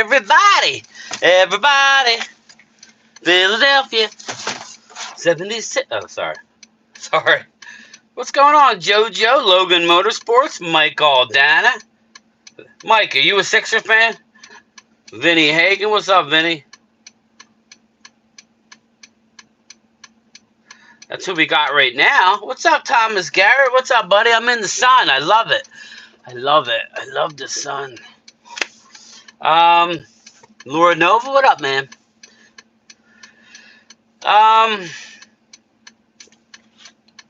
Everybody, Philadelphia, 76. Oh, sorry. What's going on, JoJo? Logan Motorsports, Mike Aldana. Mike, are you a Sixer fan? Vinny Hagen, what's up, Vinny? That's who we got right now. What's up, Thomas Garrett? What's up, buddy? I'm in the sun. I love it. I love the sun. Laura Nova, what up, man?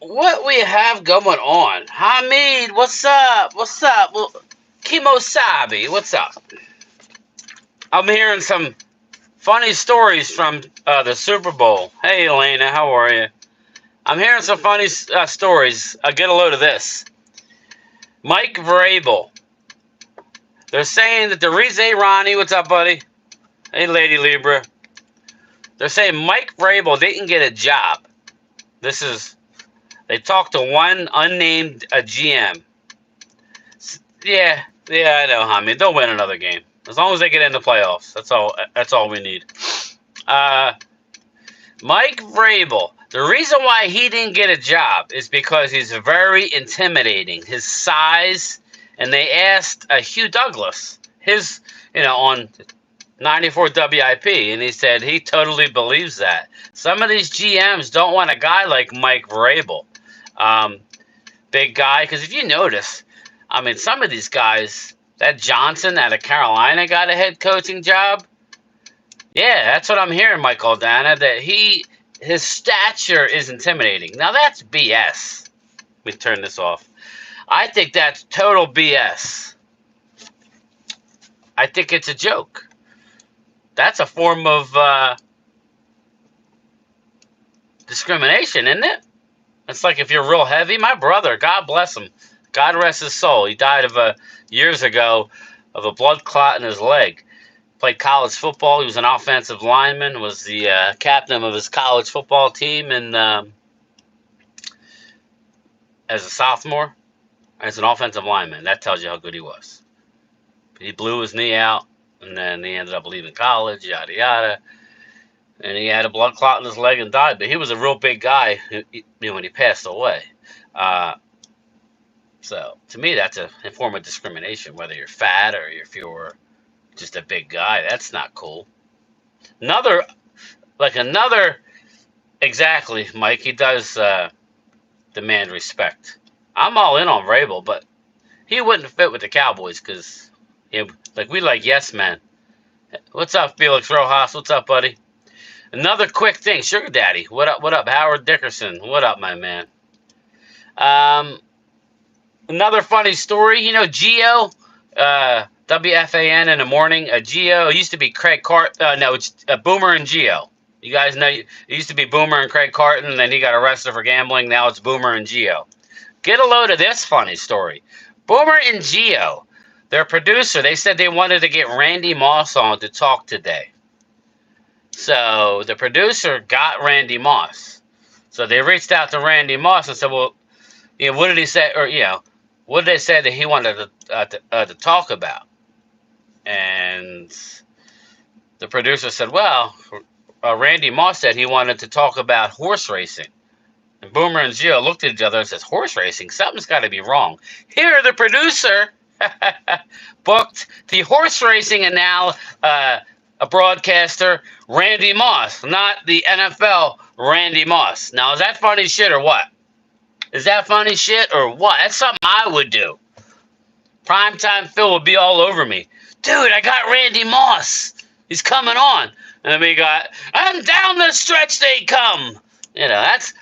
What we have going on? Hamid, what's up? Well, Kimosabi, what's up? I'm hearing some funny stories from the Super Bowl. Hey, Elena, how are you? I'm hearing some funny stories. I'll get a load of this. Mike Vrabel. They're saying that the reason, hey, Ronnie, what's up, buddy? Hey, Lady Libra. They're saying Mike Vrabel didn't get a job. They talked to one unnamed GM. Yeah, I know, Hamid. They'll win another game. As long as they get in the playoffs. That's all we need. Mike Vrabel. The reason why he didn't get a job is because he's very intimidating. His size, and they asked Hugh Douglas, on 94 WIP, and he said he totally believes that. Some of these GMs don't want a guy like Mike Vrabel. Big guy, because if you notice, some of these guys, that Johnson out of Carolina got a head coaching job. Yeah, that's what I'm hearing, Mike Aldana, that his stature is intimidating. Now, that's BS. Let me turn this off. I think that's total BS. I think it's a joke. That's a form of discrimination, isn't it? It's like if you're real heavy. My brother, God bless him, God rest his soul, he died of years ago of a blood clot in his leg. Played college football. He was an offensive lineman, was the captain of his college football team, and as a sophomore, as an offensive lineman. That tells you how good he was. He blew his knee out, and then he ended up leaving college, yada, yada. And he had a blood clot in his leg and died. But he was a real big guy when he passed away. So, to me, that's a form of discrimination, whether you're fat or if you're just a big guy. That's not cool. Exactly, Mike, he does demand respect. I'm all in on Vrabel, but he wouldn't fit with the Cowboys because we like yes men. What's up, Felix Rojas? What's up, buddy? Another quick thing, Sugar Daddy. What up? Howard Dickerson. What up, my man? Another funny story. Gio, WFAN in the morning. Gio used to be Craig Carton. No, it's Boomer and Gio. You guys know it used to be Boomer and Craig Carton, and then he got arrested for gambling. Now it's Boomer and Gio. Get a load of this funny story. Boomer and Gio, their producer, they said they wanted to get Randy Moss on to talk today. So the producer got Randy Moss. So they reached out to Randy Moss and said, well, what did he say? Or, what did they say that he wanted to talk about? And the producer said, well, Randy Moss said he wanted to talk about horse racing. And Boomer and Gio looked at each other and says, horse racing? Something's got to be wrong. Here, the producer booked the horse racing a broadcaster, Randy Moss, not the NFL Randy Moss. Now, is that funny shit or what? Is that funny shit or what? That's something I would do. Primetime Phil would be all over me. Dude, I got Randy Moss. He's coming on. And then we got, and down the stretch they come. That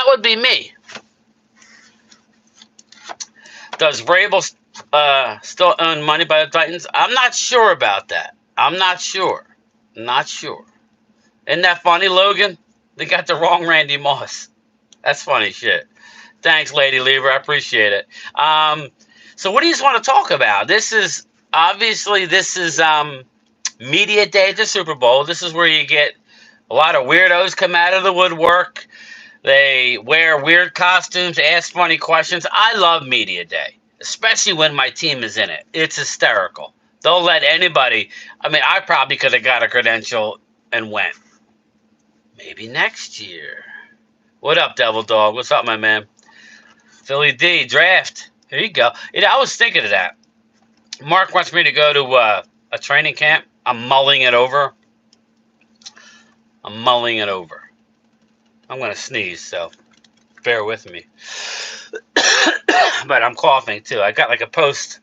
would be me. Does Vrabel still earn money by the Titans? I'm not sure about that. I'm not sure. Not sure. Isn't that funny, Logan? They got the wrong Randy Moss. That's funny shit. Thanks, Lady Libra. I appreciate it. So what do you just want to talk about? This is media day at the Super Bowl. This is where you get a lot of weirdos come out of the woodwork. They wear weird costumes, ask funny questions. I love media day, especially when my team is in it. It's hysterical. They'll let anybody. I mean, I probably could have got a credential and went. Maybe next year. What up, Devil Dog? What's up, my man? Philly D, draft. Here you go. I was thinking of that. Mark wants me to go to a training camp. I'm mulling it over. I'm going to sneeze, so bear with me. But I'm coughing, too. I got like a post.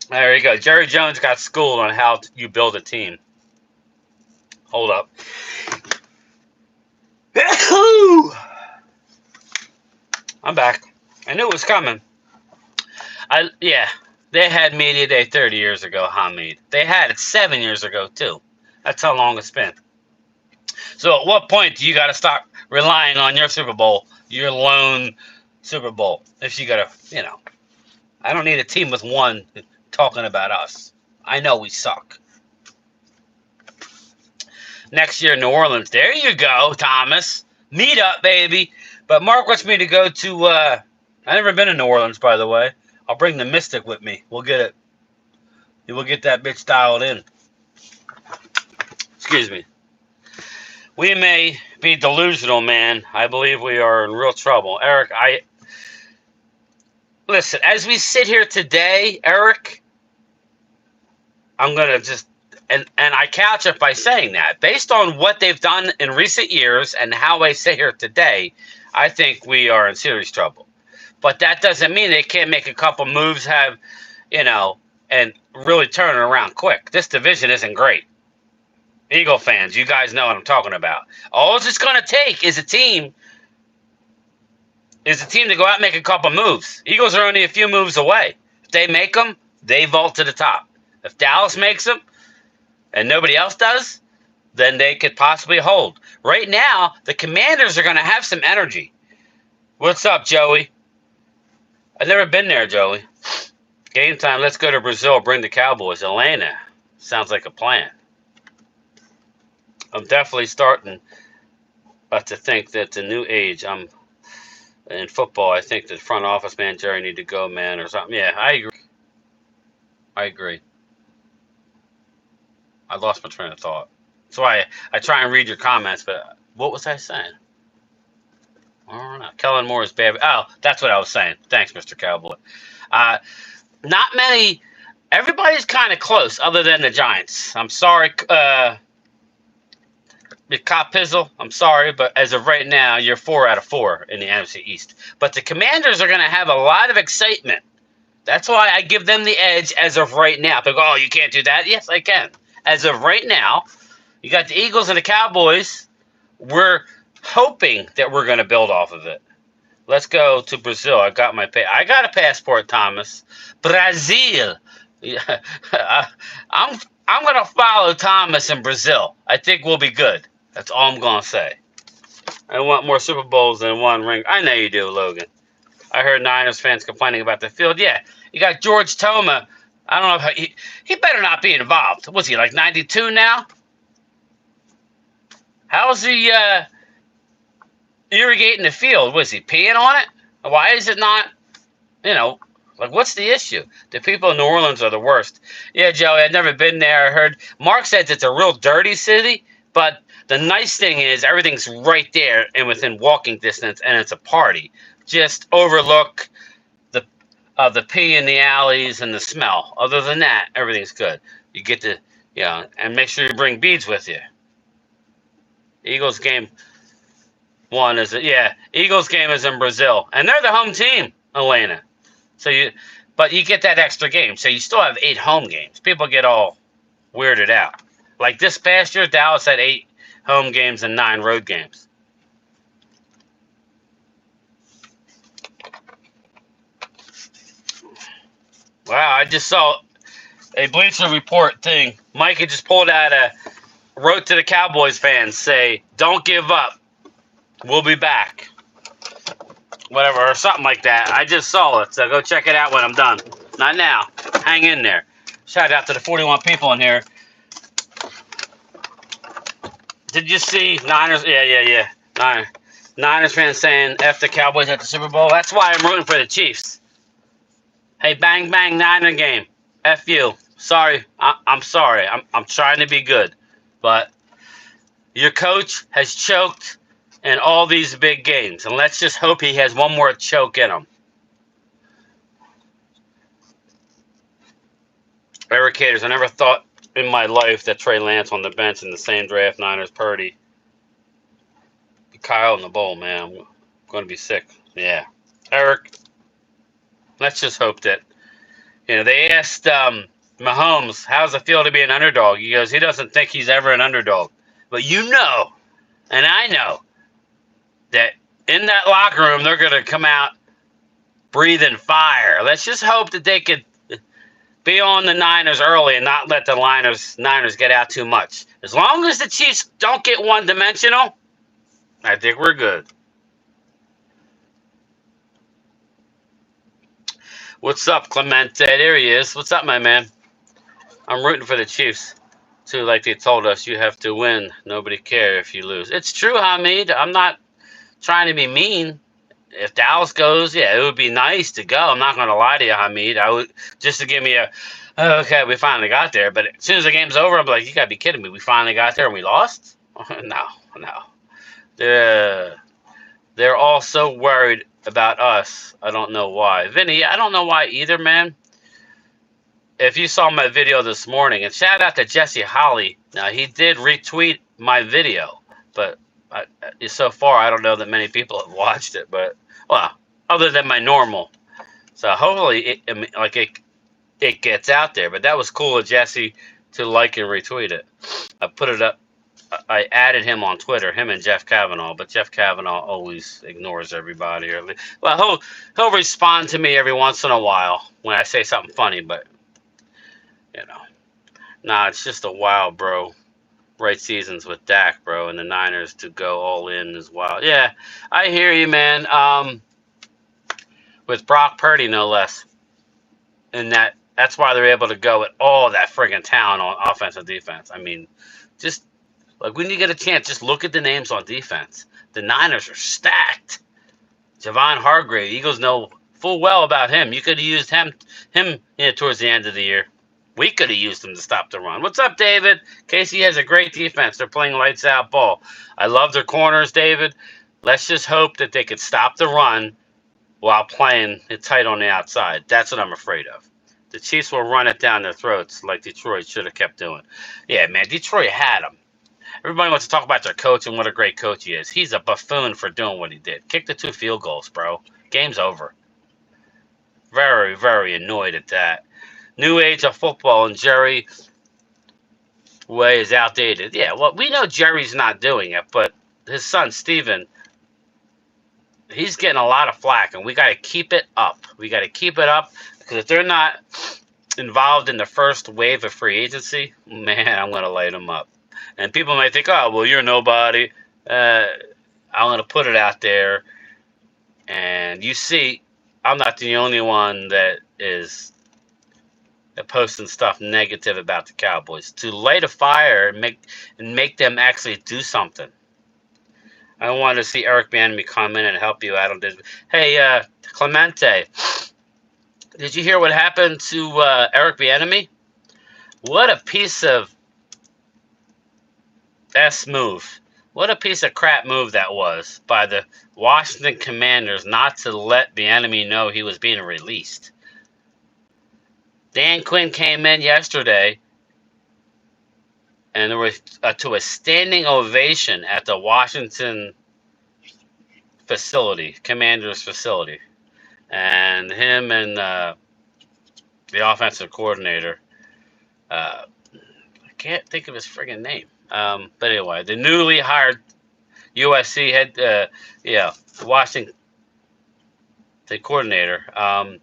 There you go. Jerry Jones got schooled on how you build a team. Hold up. I'm back. I knew it was coming. They had Media Day 30 years ago, Hamid. They had it 7 years ago, too. That's how long it's been. So at what point do you got to stop relying on your Super Bowl, your lone Super Bowl? If you got to, I don't need a team with one talking about us. I know we suck. Next year, New Orleans. There you go, Thomas. Meet up, baby. But Mark wants me to go to, I've never been to New Orleans, by the way. I'll bring the Mystic with me. We'll get it. We'll get that bitch dialed in. Excuse me. We may be delusional, man. I believe we are in real trouble. Eric, listen, as we sit here today, Eric, I'm going to just, and I couch it by saying that. Based on what they've done in recent years and how I sit here today, I think we are in serious trouble. But that doesn't mean they can't make a couple moves, and really turn it around quick. This division isn't great. Eagle fans, you guys know what I'm talking about. All it's going to take is a team to go out and make a couple moves. Eagles are only a few moves away. If they make them, they vault to the top. If Dallas makes them and nobody else does, then they could possibly hold. Right now, the Commanders are going to have some energy. What's up, Joey? I've never been there, Joey. Game time, let's go to Brazil, bring the Cowboys. Elena, sounds like a plan. I'm definitely starting to think that the new age, in football, I think the front office man, Jerry, need to go, man, or something. Yeah, I agree. I lost my train of thought. That's why I try and read your comments, but what was I saying? I don't know. Kellen Moore is bad. Oh, that's what I was saying. Thanks, Mr. Cowboy. Not many. Everybody's kind of close, other than the Giants. I'm sorry, Cop Pizzle, I'm sorry, but as of right now, you're 4 out of 4 in the NFC East. But the Commanders are going to have a lot of excitement. That's why I give them the edge as of right now. They go, oh, you can't do that? Yes, I can. As of right now, you got the Eagles and the Cowboys. We're hoping that we're going to build off of it. Let's go to Brazil. I got a passport, Thomas. Brazil. Yeah. I'm going to follow Thomas in Brazil. I think we'll be good. That's all I'm going to say. I want more Super Bowls than one ring. I know you do, Logan. I heard Niners fans complaining about the field. Yeah, you got George Toma. I don't know if he better not be involved. Was he like 92 now? How's he irrigating the field? Was he peeing on it? Why is it not, what's the issue? The people in New Orleans are the worst. Yeah, Joey, I've never been there. I heard Mark says it's a real dirty city, but the nice thing is everything's right there and within walking distance, and it's a party. Just overlook the pee in the alleys and the smell. Other than that, everything's good. You get to, and make sure you bring beads with you. Eagles game 1 is, Eagles game is in Brazil, and they're the home team, Elena. But you get that extra game, so you still have 8 home games. People get all weirded out. Like this past year, Dallas had 8 home games and 9 road games. Wow, I just saw a Bleacher Report thing. Mike had just pulled out wrote to the Cowboys fans, say, don't give up. We'll be back. Whatever, or something like that. I just saw it, so go check it out when I'm done. Not now. Hang in there. Shout out to the 41 people in here. Did you see Niners? Yeah. Niners fans saying F the Cowboys at the Super Bowl. That's why I'm rooting for the Chiefs. Hey, bang, bang, Niner game. F you. Sorry, I'm sorry. I'm trying to be good, but your coach has choked in all these big games, and let's just hope he has one more choke in him. Eric Haters, I never thought in my life that Trey Lance on the bench in the same draft, Niners, Purdy, Kyle in the bowl, man. I'm going to be sick. Yeah. Eric, let's just hope that, they asked Mahomes, how's it feel to be an underdog? He goes, he doesn't think he's ever an underdog. But and I know, that in that locker room, they're going to come out breathing fire. Let's just hope that they could be on the Niners early and not let the Niners get out too much. As long as the Chiefs don't get one-dimensional, I think we're good. What's up, Clemente? There he is. What's up, my man? I'm rooting for the Chiefs, too. Like they told us, you have to win. Nobody cares if you lose. It's true, Hamid. I'm not trying to be mean. If Dallas goes, yeah, it would be nice to go. I'm not going to lie to you, Hamid. I would just to give me okay, we finally got there. But as soon as the game's over, I'm like, you got to be kidding me. We finally got there and we lost? No. They're all so worried about us. I don't know why. Vinny, I don't know why either, man. If you saw my video this morning, and shout out to Jesse Holly. Now, he did retweet my video, but so far, I don't know that many people have watched it, but, well, other than my normal. So hopefully it gets out there. But that was cool of Jesse to like and retweet it. I put it up. I added him on Twitter, him and Jeff Kavanaugh, but Jeff Kavanaugh always ignores everybody. Well, he'll respond to me every once in a while when I say something funny, but, nah, it's just a wild, bro. Right seasons with Dak, bro, and the Niners to go all in as well. Yeah, I hear you, man. With Brock Purdy, no less. And that's why they're able to go with all that friggin' talent on offense and defense. I mean, just, like, when you get a chance, just look at the names on defense. The Niners are stacked. Javon Hargrave, Eagles know full well about him. You could have used him towards the end of the year. We could have used him to stop the run. What's up, David? KC has a great defense. They're playing lights out ball. I love their corners, David. Let's just hope that they could stop the run while playing it tight on the outside. That's what I'm afraid of. The Chiefs will run it down their throats like Detroit should have kept doing. Yeah, man, Detroit had them. Everybody wants to talk about their coach and what a great coach he is. He's a buffoon for doing what he did. Kick the 2 field goals, bro. Game's over. Very, very annoyed at that. New age of football, and Jerry way is outdated. Yeah, well, we know Jerry's not doing it, but his son, Steven, he's getting a lot of flack, and we got to keep it up. We got to keep it up, because if they're not involved in the first wave of free agency, man, I'm going to light them up. And people might think, oh, well, you're nobody. I'm going to put it out there, and you see, I'm not the only one that is posting stuff negative about the Cowboys. To light a fire and make them actually do something. I want to see Eric Bieniemy come in and help you out on this. Hey, Clemente, did you hear what happened to Eric Bieniemy? What a piece of move. What a piece of crap move that was by the Washington Commanders not to let Bieniemy know he was being released. Dan Quinn came in yesterday, and there was to a standing ovation at the Washington facility, Commanders facility, and him and the offensive coordinator. I can't think of his friggin' name. But anyway, the newly hired USC head, Washington coordinator.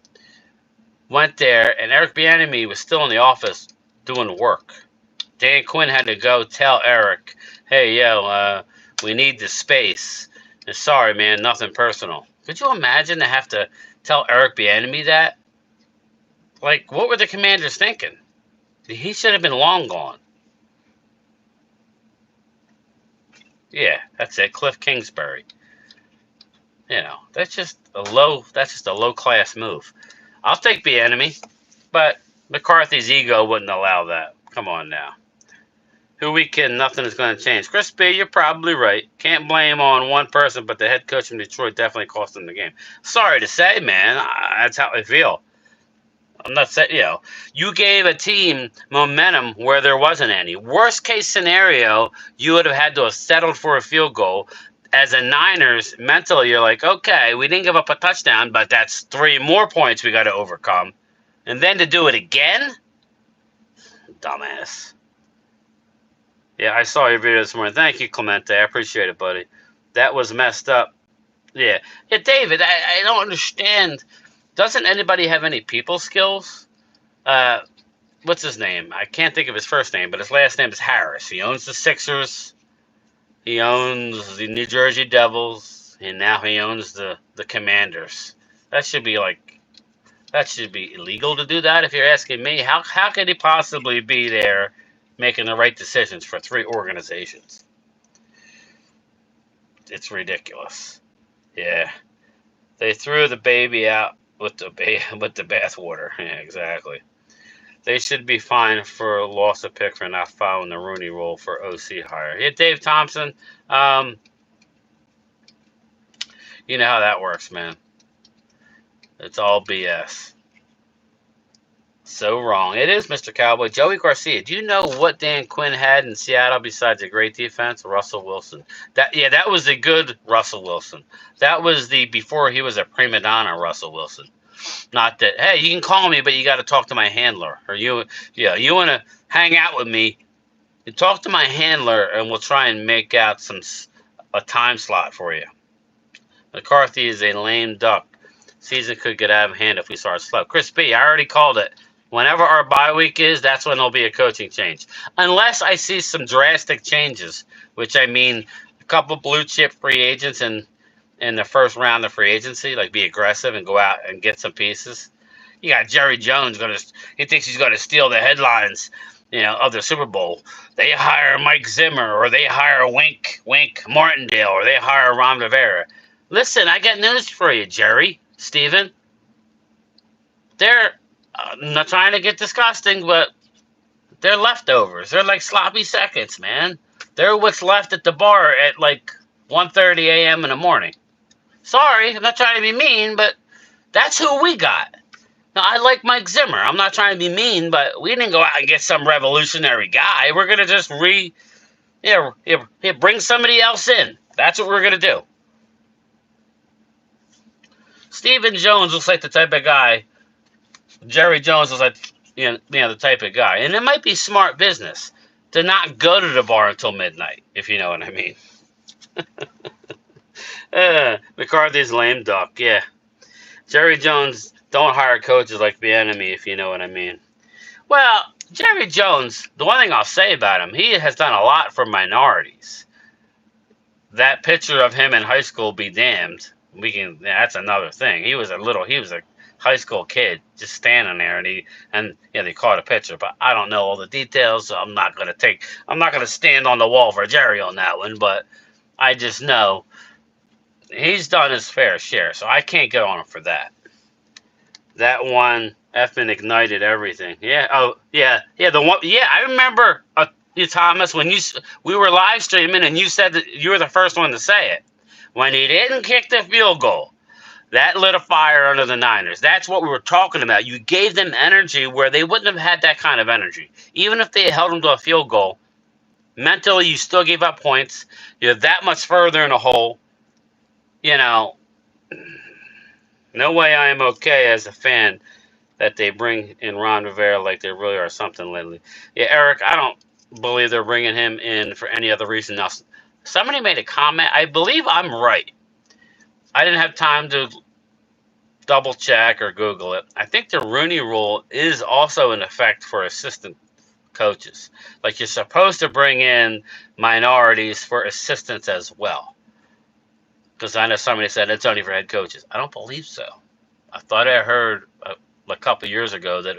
Went there, and Eric Bieniemy was still in the office doing work. Dan Quinn had to go tell Eric, hey, we need the space. And sorry, man, nothing personal. Could you imagine to have to tell Eric Bieniemy that? Like, what were the Commanders thinking? He should have been long gone. Yeah, that's it, Cliff Kingsbury. That's just a low class move. I'll take Bieniemy, but McCarthy's ego wouldn't allow that. Come on now. Who we can, nothing is going to change. Chris B, you're probably right. Can't blame on one person, but the head coach from Detroit definitely cost them the game. Sorry to say, man. That's how I feel. I'm not saying, you gave a team momentum where there wasn't any. Worst case scenario, you would have had to have settled for a field goal. As a Niners, mentally, you're like, okay, we didn't give up a touchdown, but that's 3 more points we got to overcome. And then to do it again? Dumbass. Yeah, I saw your video this morning. Thank you, Clemente. I appreciate it, buddy. That was messed up. Yeah, David, I don't understand. Doesn't anybody have any people skills? What's his name? I can't think of his first name, but his last name is Harris. He owns the Sixers. He owns the New Jersey Devils, and now he owns the Commanders. That should be illegal to do that. If you're asking me, how could he possibly be there making the right decisions for 3 organizations? It's ridiculous. Yeah, they threw the baby out with the bathwater. Yeah, exactly. They should be fined for loss of pick for not following the Rooney Rule for OC hire. Yeah, Dave Thompson. You know how that works, man. It's all BS. So wrong. It is, Mr. Cowboy. Joey Garcia, do you know what Dan Quinn had in Seattle besides a great defense? Russell Wilson. That was a good Russell Wilson. That was the before he was a prima donna Russell Wilson. Not that, hey, you can call me, but you got to talk to my handler. Or you want to hang out with me, you talk to my handler, and we'll try and make out a time slot for you. McCarthy is a lame duck. Season could get out of hand if we start slow. Chris B, I already called it. Whenever our bye week is, that's when there'll be a coaching change. Unless I see some drastic changes, which I mean a couple blue chip free agents in the first round of free agency, like be aggressive and go out and get some pieces. You got Jerry Jones he thinks he's going to steal the headlines, of the Super Bowl. They hire Mike Zimmer, or they hire Wink Martindale, or they hire Ron Rivera. Listen, I got news for you, Jerry, Steven. They're not trying to get disgusting, but they're leftovers. They're like sloppy seconds, man. They're what's left at the bar at like 1:30 a.m. in the morning. Sorry, I'm not trying to be mean, but that's who we got. Now, I like Mike Zimmer. I'm not trying to be mean, but we didn't go out and get some revolutionary guy. We're going to just bring somebody else in. That's what we're going to do. Stephen Jones looks like the type of guy. Jerry Jones looks like, the type of guy. And it might be smart business to not go to the bar until midnight, if you know what I mean. McCarthy's lame duck, yeah. Jerry Jones, don't hire coaches like the enemy, if you know what I mean. Well, Jerry Jones, the one thing I'll say about him, he has done a lot for minorities. That picture of him in high school be damned. That's another thing. He was a high school kid just standing there, and they caught a picture, but I don't know all the details, so I'm not gonna stand on the wall for Jerry on that one, but I just know he's done his fair share, so I can't get on him for that. That one effing ignited everything. Yeah. Oh, yeah. Yeah. The one. Yeah, I remember you, Thomas, when we were live streaming, and you said that you were the first one to say it when he didn't kick the field goal. That lit a fire under the Niners. That's what we were talking about. You gave them energy where they wouldn't have had that kind of energy. Even if they held them to a field goal, mentally you still gave up points. You're that much further in a hole. No way I am okay as a fan that they bring in Ron Rivera like they really are something lately. Yeah, Eric, I don't believe they're bringing him in for any other reason else. Somebody made a comment. I believe I'm right. I didn't have time to double check or Google it. I think the Rooney Rule is also in effect for assistant coaches. Like, you're supposed to bring in minorities for assistants as well. Because I know somebody said it's only for head coaches. I don't believe so. I thought I heard a couple years ago that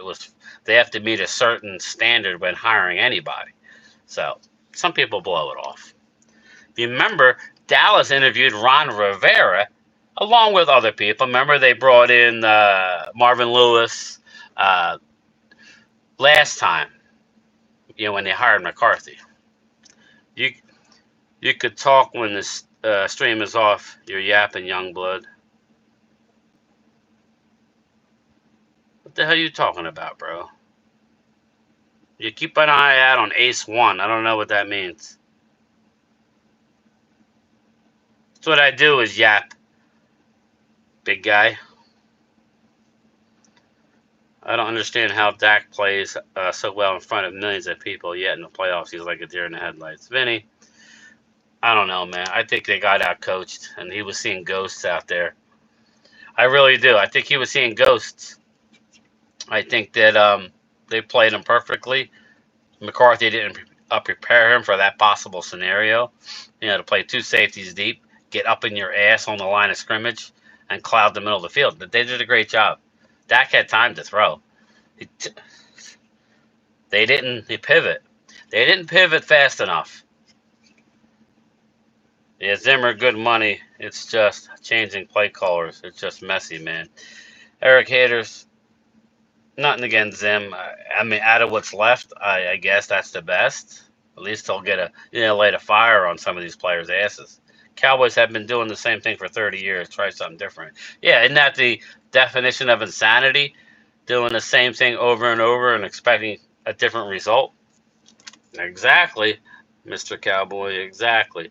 they have to meet a certain standard when hiring anybody. So some people blow it off. If you remember, Dallas interviewed Ron Rivera along with other people. Remember, they brought in Marvin Lewis, last time, when they hired McCarthy. You you could talk when the stream is off. You're yapping, young blood. What the hell are you talking about, bro? You keep an eye out on Ace 1. I don't know what that means. That's what I do is yap, big guy. I don't understand how Dak plays so well in front of millions of people, yet in the playoffs he's like a deer in the headlights. Vinny, I don't know, man. I think they got out coached, and he was seeing ghosts out there. I really do. I think he was seeing ghosts. I think that they played him perfectly. McCarthy didn't prepare him for that possible scenario. To play two safeties deep, get up in your ass on the line of scrimmage, and cloud the middle of the field. But they did a great job. Dak had time to throw. They didn't pivot. They didn't pivot fast enough. Yeah, Zimmer, good money. It's just changing play callers. It's just messy, man. Eric Haters, nothing against Zim. I mean, out of what's left, I guess that's the best. At least they'll get light a fire on some of these players' asses. Cowboys have been doing the same thing for 30 years. Try something different. Yeah, isn't that the definition of insanity? Doing the same thing over and over and expecting a different result? Exactly, Mr. Cowboy, exactly.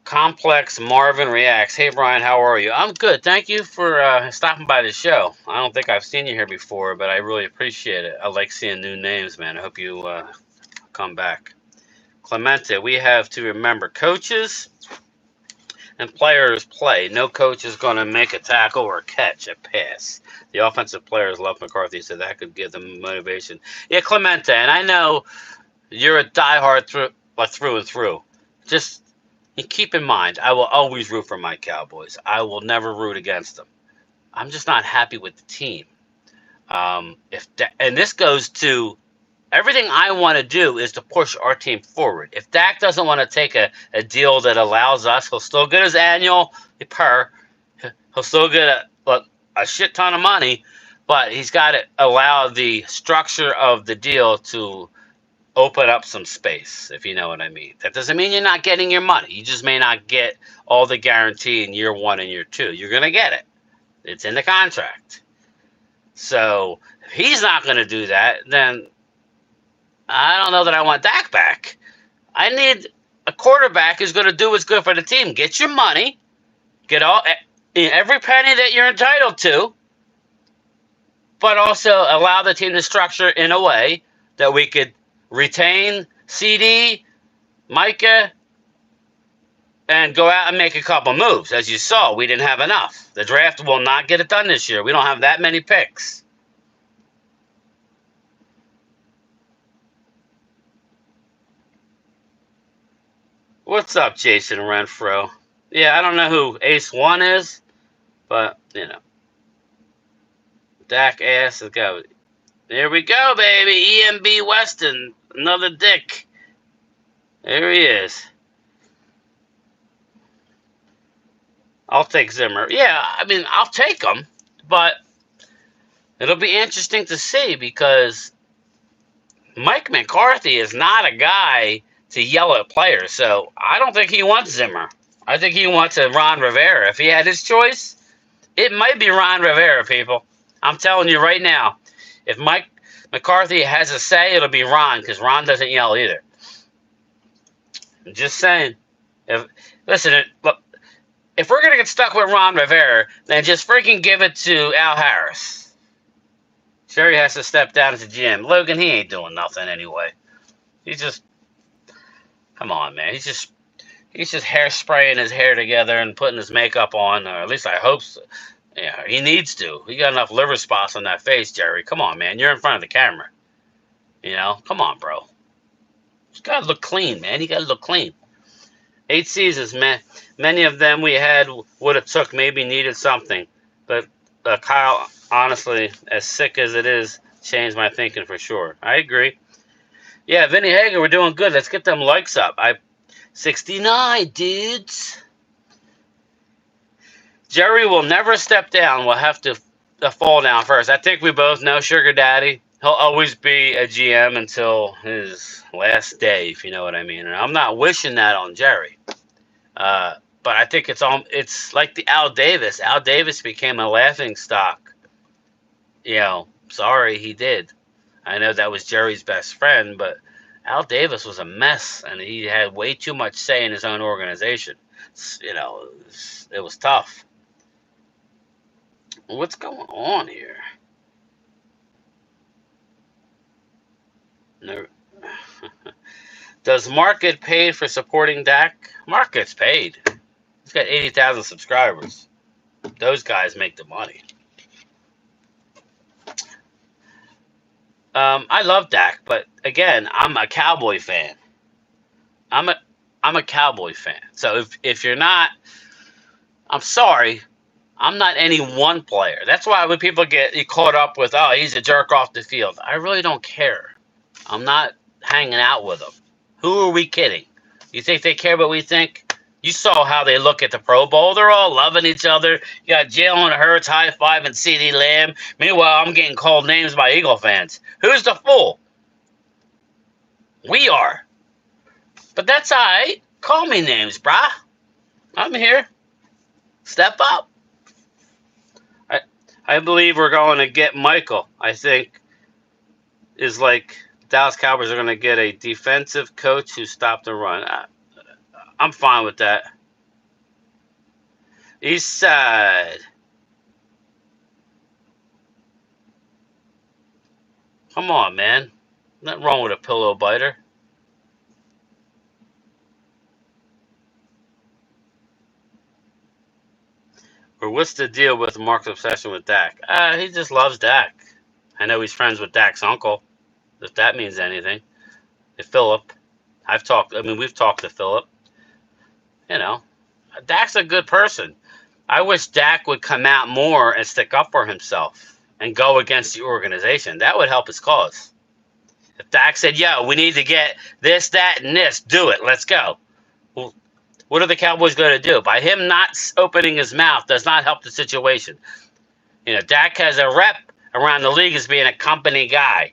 Complex Marvin reacts. Hey, Brian, how are you? I'm good. Thank you for stopping by the show. I don't think I've seen you here before, but I really appreciate it. I like seeing new names, man. I hope you come back. Clemente, we have to remember coaches and players play. No coach is going to make a tackle or catch a pass. The offensive players love McCarthy, so that could give them motivation. Yeah, Clemente, and I know you're a diehard through and through. Just keep in mind, I will always root for my Cowboys. I will never root against them. I'm just not happy with the team. And this goes to everything I want to do is to push our team forward. If Dak doesn't want to take a deal that allows us, he'll still get his annual per. He'll still get a shit ton of money, but he's got to allow the structure of the deal to open up some space, if you know what I mean. That doesn't mean you're not getting your money. You just may not get all the guarantee in year 1 and year 2. You're going to get it. It's in the contract. So if he's not going to do that, then I don't know that I want Dak back. I need a quarterback who's going to do what's good for the team. Get your money. Get every penny that you're entitled to, but also allow the team to structure in a way that we could retain CD, Micah, and go out and make a couple moves. As you saw, we didn't have enough. The draft will not get it done this year. We don't have that many picks. What's up, Jason Renfro? Yeah, I don't know who Ace 1 is, but, Dak ass is go. There we go, baby. EMB Weston, another dick. There he is. I'll take Zimmer. Yeah, I mean, I'll take him, but it'll be interesting to see because Mike McCarthy is not a guy to yell at players, so I don't think he wants Zimmer. I think he wants a Ron Rivera. If he had his choice, it might be Ron Rivera, people. I'm telling you right now. If Mike McCarthy has a say, it'll be Ron, because Ron doesn't yell either. I'm just saying. Look, if we're going to get stuck with Ron Rivera, then just freaking give it to Al Harris. Sure, he has to step down as a GM. Logan, he ain't doing nothing anyway. He's just, come on, man. He's just hairspraying his hair together and putting his makeup on, or at least I hope so. Yeah, he needs to. He got enough liver spots on that face, Jerry. Come on, man. You're in front of the camera. Come on, bro. You got to look clean, man. You got to look clean. 8 seasons, man. Many of them we had would have took, maybe needed something. But Kyle, honestly, as sick as it is, changed my thinking for sure. I agree. Yeah, Vinny Hager, we're doing good. Let's get them likes up. 69, dudes. Jerry will never step down. We'll have to the fall down first. I think we both know Sugar Daddy. He'll always be a GM until his last day, if you know what I mean. And I'm not wishing that on Jerry. But I think it's like the Al Davis. Al Davis became a laughing stock. Sorry he did. I know that was Jerry's best friend, but Al Davis was a mess, and he had way too much say in his own organization. It was tough. What's going on here? No. Does Mark get paid for supporting Dak? Mark gets paid. He's got 80,000 subscribers. Those guys make the money. I love Dak, but again, I'm a Cowboy fan. I'm a Cowboy fan. So if you're not, I'm sorry, I'm not any one player. That's why when people get caught up with, oh, he's a jerk off the field, I really don't care. I'm not hanging out with them. Who are we kidding? You think they care what we think? You saw how they look at the Pro Bowl. They're all loving each other. You got Jalen Hurts high-fiving CeeDee Lamb. Meanwhile, I'm getting called names by Eagle fans. Who's the fool? We are. But that's all right. Call me names, brah. I'm here. Step up. I believe we're going to get Michael. I think is like Dallas Cowboys are going to get a defensive coach who stopped the run. I'm fine with that. East Side. Come on, man. Nothing wrong with a pillow biter. Or what's the deal with Mark's obsession with Dak? He just loves Dak. I know he's friends with Dak's uncle, if that means anything. Philip. We've talked to Philip. Dak's a good person. I wish Dak would come out more and stick up for himself and go against the organization. That would help his cause. If Dak said, yo, we need to get this, that, and this, do it. Let's go. Well, what are the Cowboys going to do? By him not opening his mouth does not help the situation. Dak has a rep around the league as being a company guy.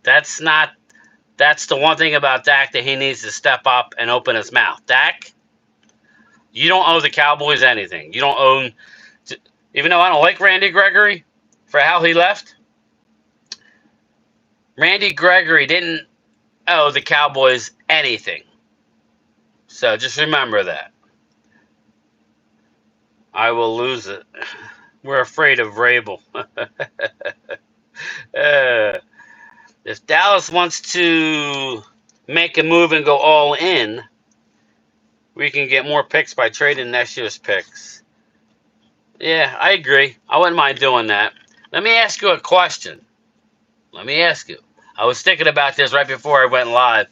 That's the one thing about Dak that he needs to step up and open his mouth. Dak, you don't owe the Cowboys anything. You don't own, even though I don't like Randy Gregory for how he left, Randy Gregory didn't owe the Cowboys anything. So just remember that. I will lose it. We're afraid of Vrabel. If Dallas wants to make a move and go all in, we can get more picks by trading next year's picks. Yeah, I agree. I wouldn't mind doing that. Let me ask you a question. I was thinking about this right before I went live.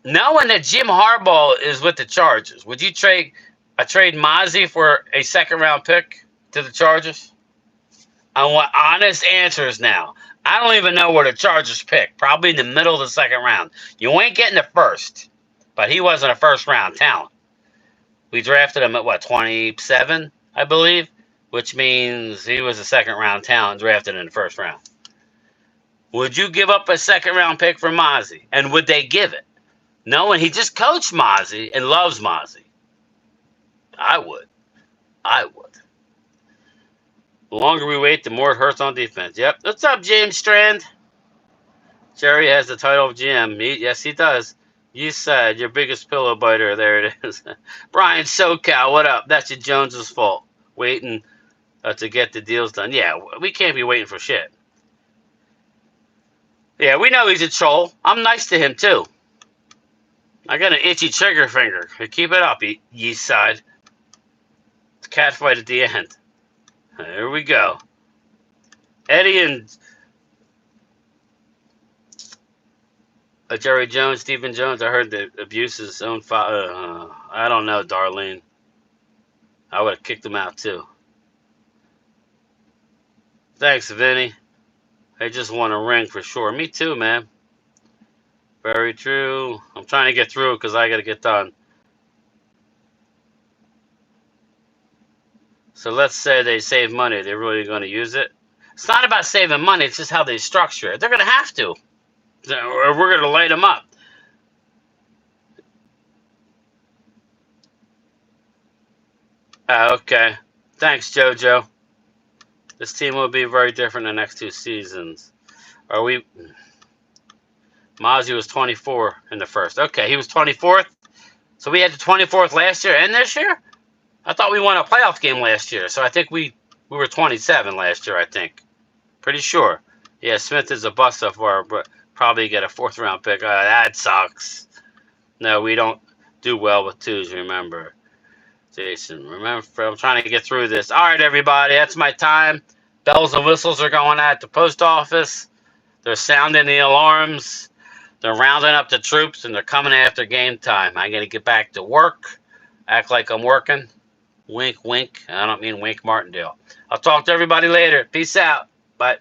Knowing that Jim Harbaugh is with the Chargers, would you trade Mozzie for a second-round pick to the Chargers? I want honest answers now. I don't even know where the Chargers pick. Probably in the middle of the second round. You ain't getting the first. But he wasn't a first-round talent. We drafted him at, 27, I believe? Which means he was a second-round talent drafted in the first round. Would you give up a second-round pick for Mozzie? And would they give it? Knowing he just coached Mozzie and loves Mozzie. I would. The longer we wait, the more it hurts on defense. Yep. What's up, James Strand? Jerry has the title of GM. Yes, he does. You said your biggest pillow biter. There it is. Brian SoCal, what up? That's your Jones's fault. Waiting to get the deals done. Yeah, we can't be waiting for shit. Yeah, we know he's a troll. I'm nice to him, too. I got an itchy trigger finger. Keep it up, East Side. It's a cat fight at the end. Here we go. Eddie and Jerry Jones, Stephen Jones. I heard the abuse his own father. I don't know, Darlene. I would have kicked him out, too. Thanks, Vinny. I just want a ring for sure. Me too, man. Very true. I'm trying to get through because I got to get done. So let's say they save money. They're really going to use it. It's not about saving money. It's just how they structure it. They're going to have to. Or we're going to light them up. Okay. Thanks, JoJo. This team will be very different the next 2 seasons. Are we... Mozzie was 24 in the first. Okay, he was 24th. So we had the 24th last year and this year? I thought we won a playoff game last year. So I think we were 27 last year, I think. Pretty sure. Yeah, Smith is a bust so far, but probably get a 4th-round pick. That sucks. No, we don't do well with 2s, remember. Jason, remember, I'm trying to get through this. All right, everybody, that's my time. Bells and whistles are going at the post office. They're sounding the alarms. They're rounding up the troops, and they're coming after game time. I'm going to get back to work, act like I'm working. Wink, wink. I don't mean Wink Martindale. I'll talk to everybody later. Peace out. Bye.